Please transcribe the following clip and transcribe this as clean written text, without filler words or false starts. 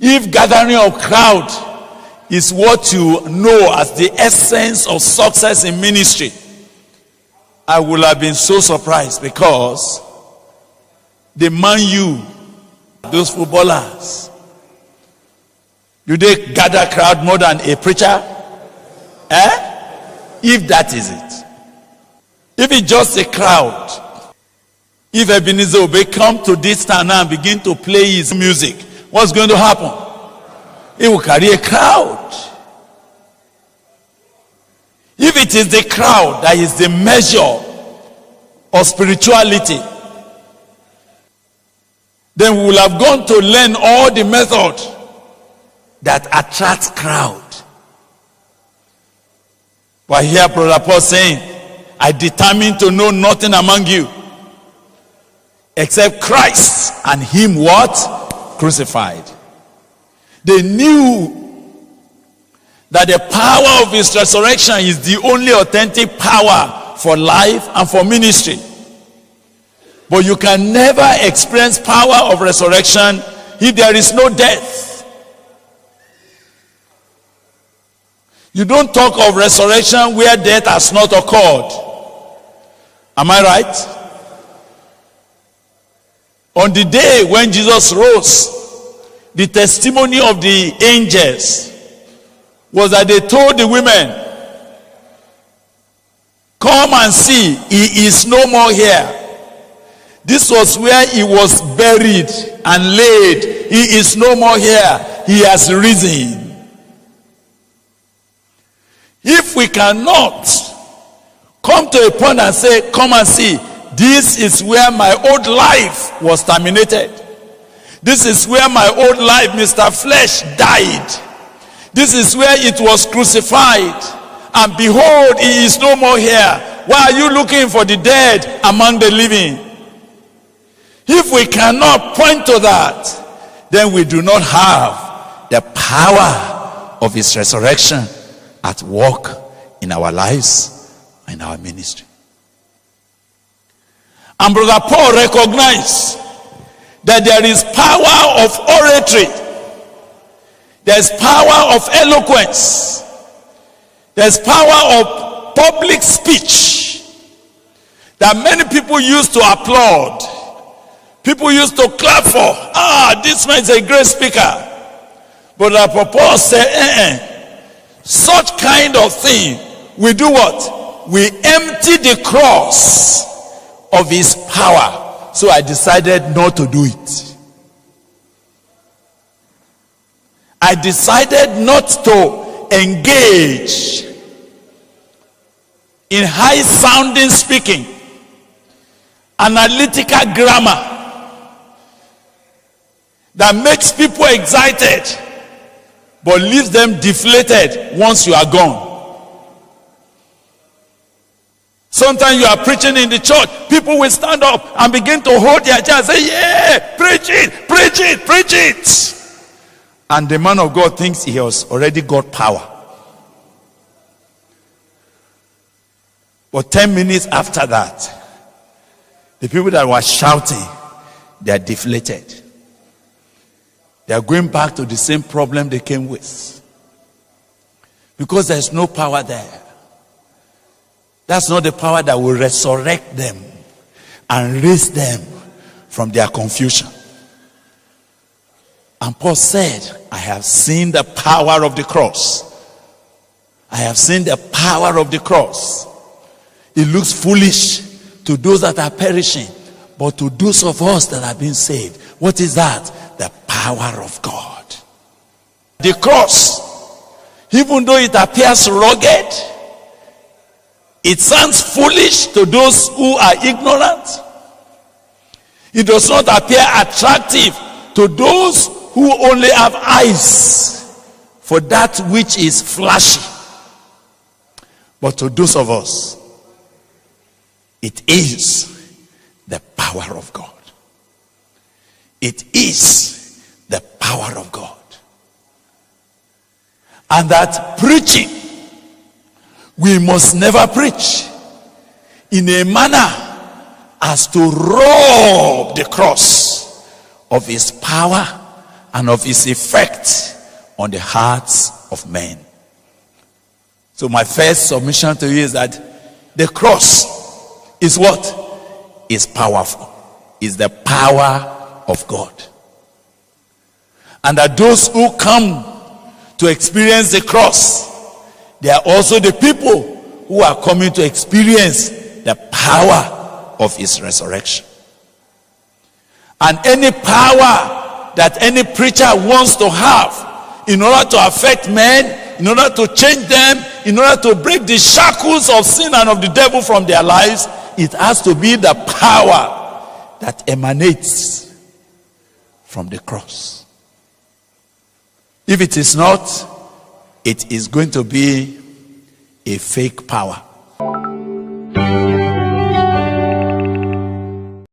If gathering of crowd is what you know as the essence of success in ministry, I would have been so surprised, because the Man U, those footballers, do they gather crowd more than a preacher? If that is it. If it's just a crowd, if Ebenezer Obey come to this town now and begin to play his music, what's going to happen? He will carry a crowd. If it is the crowd that is the measure of spirituality, then we will have gone to learn all the method that attracts crowd. But here Brother Paul saying, I determined to know nothing among you except Christ and him what? Crucified. They knew that the power of his resurrection is the only authentic power for life and for ministry. But you can never experience power of resurrection if there is no death. You don't talk of resurrection where death has not occurred. Am I right? On the day when Jesus rose, the testimony of the angels was that they told the women, come and see, he is no more here. This was where he was buried and laid. He is no more here. He has risen. If we cannot come to a point and say, come and see, this is where my old life was terminated. This is where my old life, Mr. Flesh, died. This is where it was crucified. And behold, he is no more here. Why are you looking for the dead among the living? If we cannot point to that, then we do not have the power of his resurrection at work in our lives, in our ministry. And Brother Paul recognized that there is power of oratory, there's power of eloquence, there's power of public speech that many people used to applaud, people used to clap for. This man is a great speaker. But Paul said, such kind of thing, we do what? We empty the cross of his power. So I decided not to do it. I decided not to engage in high sounding speaking, analytical grammar that makes people excited but leaves them deflated once you are gone. Sometimes you are preaching in the church, people will stand up and begin to hold their chair and say, yeah, preach it, preach it, preach it. And the man of God thinks he has already got power. But 10 minutes after that, the people that were shouting, they are deflated. They are going back to the same problem they came with. Because there is no power there. That's not the power that will resurrect them and raise them from their confusion. And Paul said, I have seen the power of the cross. I have seen the power of the cross. It looks foolish to those that are perishing, but to those of us that have been saved, what is that? The power of God. The cross, even though it appears rugged, it sounds foolish to those who are ignorant. It does not appear attractive to those who only have eyes for that which is flashy. But to those of us, it is the power of God. It is the power of God. And that preaching, we must never preach in a manner as to rob the cross of his power and of its effect on the hearts of men. So my first submission to you is that the cross is what? Is powerful. Is the power of God. And that those who come to experience the cross, they are also the people who are coming to experience the power of his resurrection. And any power that any preacher wants to have in order to affect men, in order to change them, in order to break the shackles of sin and of the devil from their lives, it has to be the power that emanates from the cross. If it is not, it is going to be a fake power.